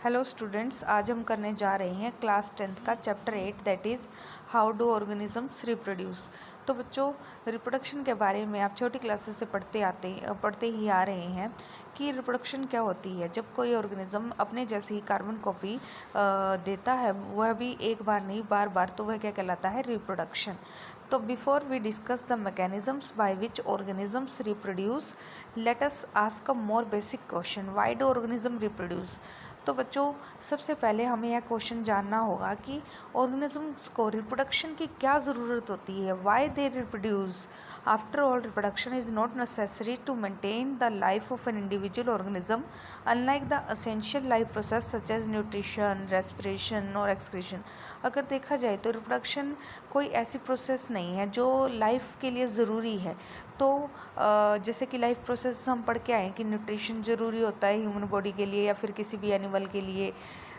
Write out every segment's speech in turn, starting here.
Hello students, आज हम करने जा रहे हैं क्लास 10th का chapter 8 that is how do organisms reproduce. तो बच्चों, रिप्रोडक्शन के बारे में आप छोटी क्लासेस से पढ़ते ही आ रहे हैं कि रिप्रोडक्शन क्या होती है। जब कोई ऑर्गेनिज्म अपने जैसी कार्बन कॉपी देता है, वह भी एक बार नहीं बार बार, तो वह क्या कहलाता है? रिप्रोडक्शन। तो before we discuss the mechanisms by which organisms reproduce, let us ask a more basic question, why do organism reproduce. तो बच्चों, सबसे पहले हमें यह क्वेश्चन जानना होगा कि ऑर्गेनिजम्स को रिप्रोडक्शन की क्या ज़रूरत होती है। Why they reproduce. After all, reproduction is not necessary to maintain the life of an individual organism, unlike the essential life process such as nutrition, respiration और एक्सक्रीशन। अगर देखा जाए तो रिप्रोडक्शन कोई ऐसी प्रोसेस नहीं है जो लाइफ के लिए ज़रूरी है। तो जैसे कि लाइफ प्रोसेस हम पढ़ के आए कि न्यूट्रिशन ज़रूरी होता है ह्यूमन बॉडी के लिए या फिर किसी भी एनिमल के लिए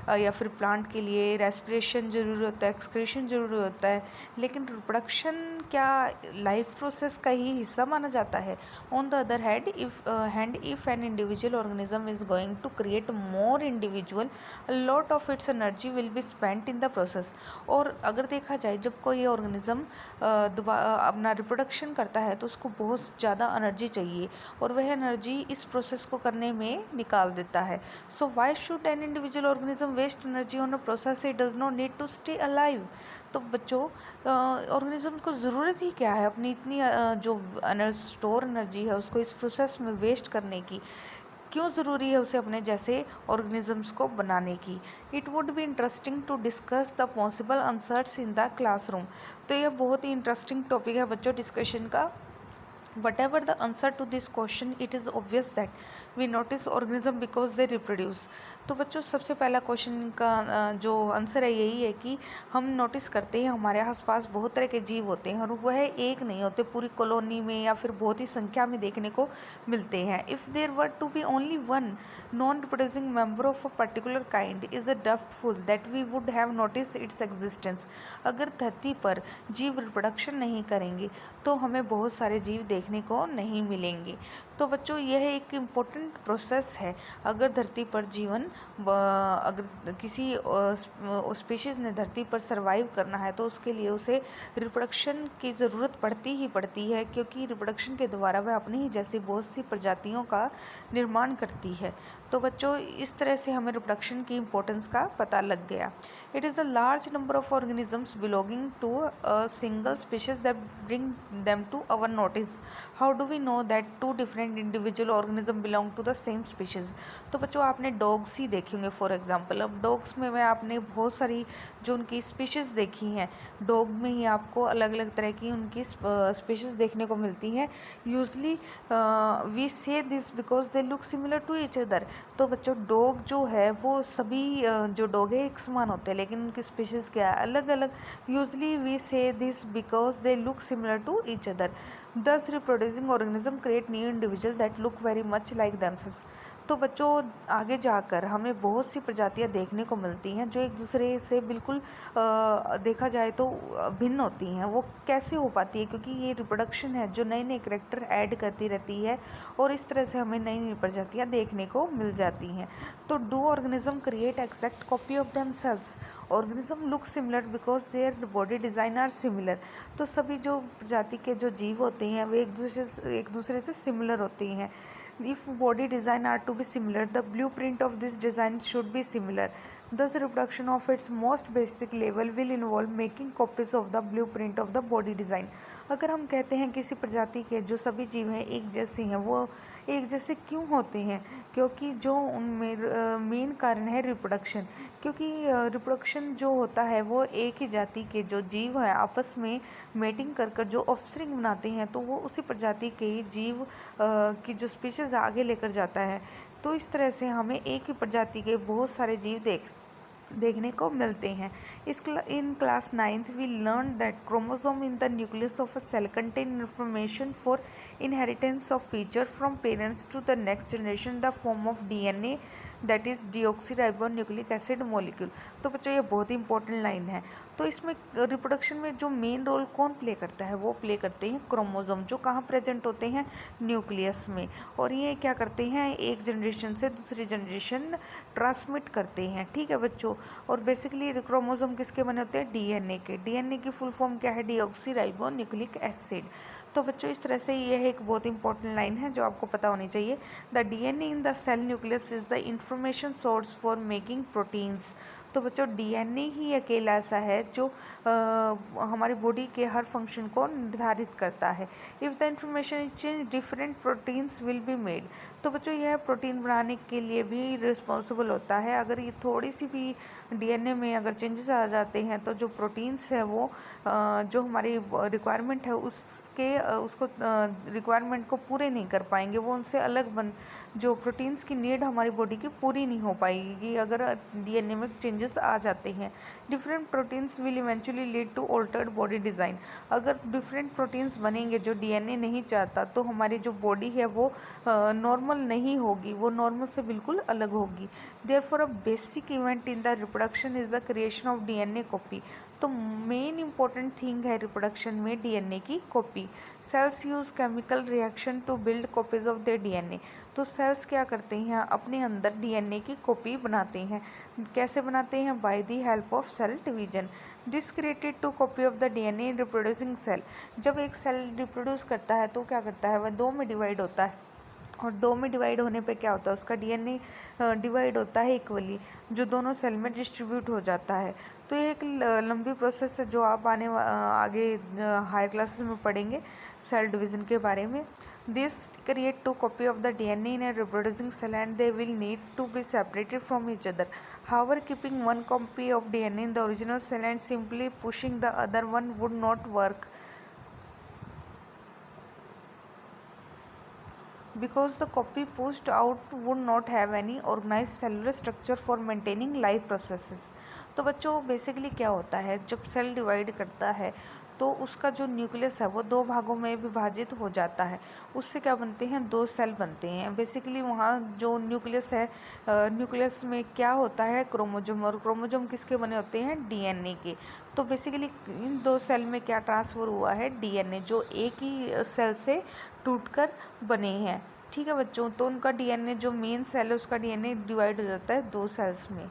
या फिर प्लांट के लिए, रेस्पिरेशन ज़रूरी होता है, एक्सक्रीशन ज़रूरी होता है। लेकिन रिप्रोडक्शन क्या लाइफ प्रोसेस का ही हिस्सा माना जाता है? On the other hand if an individual organism is going to create more individual, lot of its energy will be spent in the process. और अगर देखा जाए, जब कोई ऑर्गेनिज्म अपना रिप्रोडक्शन करता है तो उसको बहुत ज़्यादा एनर्जी चाहिए और वह एनर्जी इस प्रोसेस को करने में निकाल देता है। So why should an individual organism waste energy on a process it does not need to stay alive. तो बच्चों, ऑर्गेनिज्म को ज़रूरत ही क्या है अपनी इतनी जो स्टोर एनर्जी है उसको इस प्रोसेस में वेस्ट करने की? क्यों ज़रूरी है उसे अपने जैसे ऑर्गेनिजम्स को बनाने की? It would be interesting to discuss the possible answers in the classroom. तो यह बहुत ही इंटरेस्टिंग टॉपिक है बच्चों डिस्कशन का। Whatever the answer to this question, it is obvious that we notice organism because they reproduce। तो बच्चों, सबसे पहला क्वेश्चन का जो आंसर है यही है कि हम नोटिस करते हैं हमारे आसपास बहुत तरह के जीव होते हैं और वह एक नहीं होते, पूरी कॉलोनी में या फिर बहुत ही संख्या में देखने को मिलते हैं। If there were to be only one non reproducing member of a particular kind is a doubtful that we would have notice its existence. अगर धरती पर जीव रिप्रोडक्शन नहीं करेंगे तो हमें बहुत सारे जीव देखने को नहीं मिलेंगे। तो बच्चों, यह एक इम्पोर्टेंट प्रोसेस है। अगर धरती पर अगर किसी स्पीशीज़ ने धरती पर सरवाइव करना है तो उसके लिए उसे रिप्रोडक्शन की ज़रूरत पड़ती ही पड़ती है, क्योंकि रिप्रोडक्शन के द्वारा वह अपनी ही जैसी बहुत सी प्रजातियों का निर्माण करती है। तो बच्चों, इस तरह से हमें रिप्रोडक्शन की इम्पोर्टेंस का पता लग गया। It is the large number of organisms belonging to a single species that bring them to our notice. How do we know that two different individual organism belong to the same species? तो बच्चों, आपने dogs ही देखे होंगे for example. अब dogs में आपने बहुत सारी जो उनकी स्पीशीज़ देखी हैं, डॉग में ही आपको अलग अलग तरह की उनकी स्पीशीज़ देखने को मिलती हैं। Usually we say this because they look similar to each other. तो बच्चों, डॉग जो है वो सभी जो डॉग है एक समान होते हैं, लेकिन उनकी स्पीशीज़ क्या है? अलग अलग। Usually we say this because they look similar to each other. Thus, reproducing organism create new individuals that look very much like themselves. तो बच्चों, आगे जाकर हमें बहुत सी प्रजातियां देखने को मिलती हैं जो एक दूसरे से बिल्कुल देखा जाए तो भिन्न होती हैं। वो कैसे हो पाती है? क्योंकि ये रिप्रोडक्शन है जो नए नए करेक्टर ऐड करती रहती है और इस तरह से हमें नई नई प्रजातियां देखने को मिल जाती हैं। तो do organism create exact copy of themselves? Organism look similar because their body design are similar. तो सभी जो प्रजाति के जो जीव होते हैं वे एक दूसरे से सिमिलर होते हैं। If body design are to be similar, the blueprint of this design should be similar. Thus, reproduction of its most basic level will involve making copies of the blueprint of the body design. अगर हम कहते हैं किसी प्रजाति के जो सभी जीव हैं एक जैसे हैं, वो एक जैसे क्यों होते हैं? क्योंकि जो उनमें मेन कारण है रिप्रोडक्शन। क्योंकि रिप्रोडक्शन जो होता है वो एक ही जाति के जो जीव हैं आपस में मेटिंग कर कर जो ऑफस्प्रिंग बनाते हैं, तो वो उसी प्रजाति के जीव की जो स्पीशीज़ आगे लेकर जाता है। तो इस तरह से हमें एक ही प्रजाति के बहुत सारे जीव देखने को मिलते हैं। In class 9th we learn that chromosome in the nucleus of a cell contain information for inheritance of feature from parents to the next generation the form of DNA that is deoxyribonucleic acid molecule. तो बच्चों ये बहुत ही important line है। तो इसमें reproduction में जो main role कौन प्ले करता है, वो प्ले करते हैं क्रोमोसोम, जो कहाँ प्रेजेंट होते हैं, न्यूक्लियस में। और ये क्या करते हैं, एक जनरेशन से दूसरी जनरेशन ट्रांसमिट करते हैं। ठीक है बच्चों। और बेसिकली क्रोमोसोम किसके बने होते हैं, डीएनए के। डीएनए की फुल फॉर्म क्या है, डीऑक्सीराइबोन्यूक्लिक एसिड। तो बच्चों इस तरह से यह एक बहुत इंपॉर्टेंट लाइन है जो आपको पता होनी चाहिए। The DNA in the cell nucleus is the information source for making proteins. तो बच्चों डीएनए ही अकेला ऐसा है जो हमारी बॉडी के हर फंक्शन को निर्धारित करता है। If the information is change different proteins will be made. तो बच्चों यह प्रोटीन बनाने के लिए भी रिस्पॉन्सिबल होता है। अगर ये थोड़ी सी भी डीएनए में अगर चेंजेस आ जाते हैं तो जो प्रोटीन्स है वो जो हमारी रिक्वायरमेंट है उसको रिक्वायरमेंट को पूरे नहीं कर पाएंगे। वो उनसे अलग जो प्रोटीन्स की नीड हमारी बॉडी की पूरी नहीं हो पाएगी अगर डीएनए में चेंजेस आ जाते हैं। Different proteins will eventually lead to altered body design. अगर डिफरेंट प्रोटीन्स बनेंगे जो डीएनए नहीं चाहता तो हमारी जो बॉडी है वो नॉर्मल नहीं होगी, वो नॉर्मल से बिल्कुल अलग होगी। Therefore a basic event in the reproduction is the creation of DNA copy. तो मेन इंपॉर्टेंट थिंग है रिप्रोडक्शन में डीएनए की copy. Cells use chemical reaction to build copies of their DNA. तो सेल्स क्या करते हैं, अपने अंदर डीएनए की कॉपी बनाते हैं। कैसे बनाते हैं, by the help of cell division. This created two copy of the DNA in reproducing cell. जब एक सेल रिप्रोड्यूस करता है तो क्या करता है, वह दो में डिवाइड होता है। और दो में डिवाइड होने पे क्या होता है, उसका डीएनए डिवाइड होता है इक्वली, जो दोनों सेल में डिस्ट्रीब्यूट हो जाता है। तो ये एक लंबी प्रोसेस है जो आप आगे हायर क्लासेस में पढ़ेंगे सेल डिवीज़न के बारे में। This create two copy of the DNA in a reproducing cell and they will need to be separated from each other. However keeping one copy of DNA in the original cell and simply pushing the other one would not work, because the copy pushed out would not have any organized cellular structure for maintaining life processes। तो बच्चों basically क्या होता है, जब cell divide करता है तो उसका जो न्यूक्लियस है वो दो भागों में विभाजित हो जाता है। उससे क्या बनते हैं, दो सेल बनते हैं। बेसिकली वहाँ जो न्यूक्लियस है, न्यूक्लियस में क्या होता है, क्रोमोजोम। और क्रोमोजोम किसके बने होते हैं, डीएनए के। तो बेसिकली इन दो सेल में क्या ट्रांसफ़र हुआ है, डीएनए, जो एक ही सेल से टूटकर बने हैं। ठीक है बच्चों। तो उनका डीएनए जो मेन सेल है उसका डीएनए डिवाइड हो जाता है दो सेल्स में।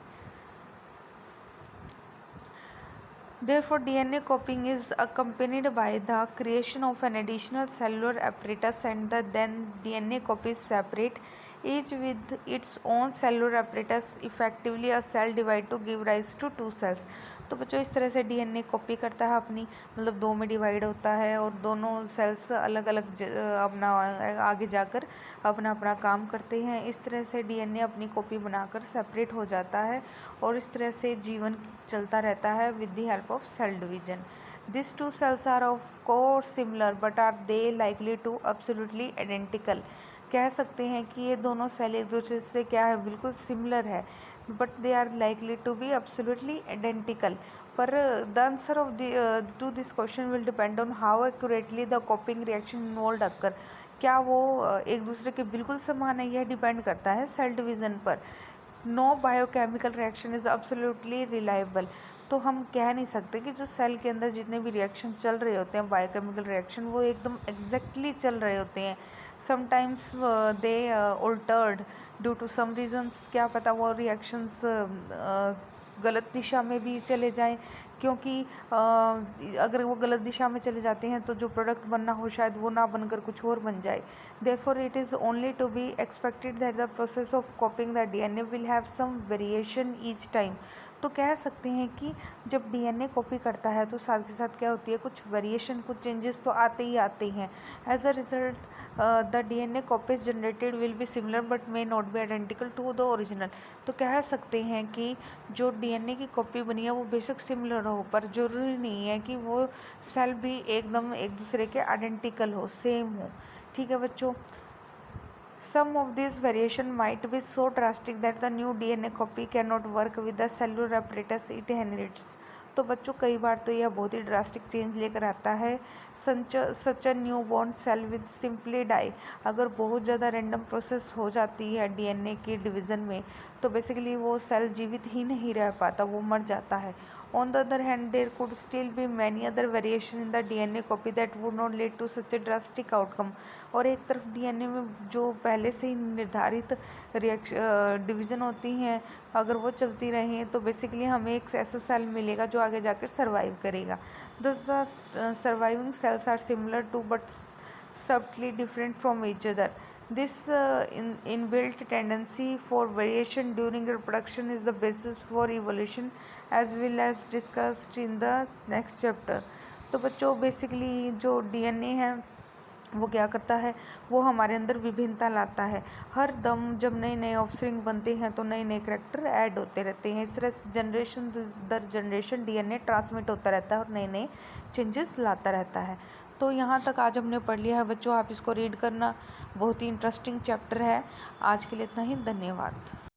Therefore, DNA copying is accompanied by the creation of an additional cellular apparatus and then DNA copies separate, each with its own cellular apparatus, effectively a cell divide to give rise to two cells। तो बच्चों इस तरह से DNA copy करता है अपनी, मतलब दो में डिवाइड होता है और दोनों सेल्स अलग अलग अपना आगे जाकर अपना अपना काम करते हैं। इस तरह से डीएनए अपनी कॉपी बनाकर सेपरेट हो जाता है और इस तरह से जीवन चलता रहता है with the help of cell division. This two cells are of course similar but are they likely to absolutely identical. कह सकते हैं कि ये दोनों सेल एक दूसरे से क्या है, बिल्कुल सिमिलर है, but they are likely to be absolutely identical. पर the answer of to this question will depend on how accurately the copying reaction involve occur. क्या वो एक दूसरे के बिल्कुल समान है, यह डिपेंड करता है सेल डिवीज़न पर। No biochemical reaction is absolutely reliable. तो हम कह नहीं सकते कि जो सेल के अंदर जितने भी रिएक्शन चल रहे होते हैं, बायोकेमिकल रिएक्शन, वो एकदम एग्जैक्टली चल रहे होते हैं। Sometimes they altered due to some reasons. क्या पता वो रिएक्शंस गलत दिशा में भी चले जाएं, क्योंकि अगर वो गलत दिशा में चले जाते हैं तो जो प्रोडक्ट बनना हो शायद वो ना बनकर कुछ और बन जाए। Therefore it is only to be expected that the process of copying the DNA will have some variation each time. तो कह सकते हैं कि जब डीएनए कॉपी करता है तो साथ के साथ क्या होती है, कुछ वेरिएशन, कुछ चेंजेस तो आते ही आते हैं। As a result the DNA copies generated will be similar but may not be identical to the original. तो कह सकते हैं कि जो डीएनए की कॉपी बनी है वो बेशक सिमिलर हो, पर जरूरी नहीं है कि वो सेल भी एकदम एक दूसरे के आइडेंटिकल हो, सेम हो। ठीक है बच्चों। Some of these variation might be so drastic that the new DNA copy cannot work with the cellular apparatus it inherits. तो बच्चों कई बार तो यह बहुत ही ड्रास्टिक चेंज लेकर आता है. Such a new born cell will simply die. अगर बहुत ज़्यादा रैंडम प्रोसेस हो जाती है डीएनए की डिवीज़न में तो बेसिकली वो सेल जीवित ही नहीं रह पाता, वो मर जाता है. On the other hand, there could still be many other variation in the DNA copy that would not lead to such a drastic outcome. और एक तरफ डीएनए में जो पहले से ही निर्धारित डिवीज़न होती हैं, अगर वो चलती रहें तो बेसिकली हमें एक ऐसा सेल मिलेगा जो आगे जाकर सर्वाइव करेगा. Thus the surviving cells are similar to but subtly different from each other. This inbuilt tendency for variation during reproduction is the basis for evolution as well as discussed in the next chapter. तो बच्चों basically जो DNA है वो क्या करता है, वो हमारे अंदर विभिन्नता लाता है. हर दम जब नए नए ऑफस्प्रिंग बनते हैं तो नए नए करैक्टर ऐड होते रहते हैं. इस तरह से जनरेशन दर जनरेशन डीएनए ट्रांसमिट होता रहता है और नए नए चेंजेस लाता रहता है. तो यहाँ तक आज हमने पढ़ लिया है बच्चों, आप इसको रीड करना. बहुत ही इंटरेस्टिंग चैप्टर है. आज के लिए इतना ही. धन्यवाद.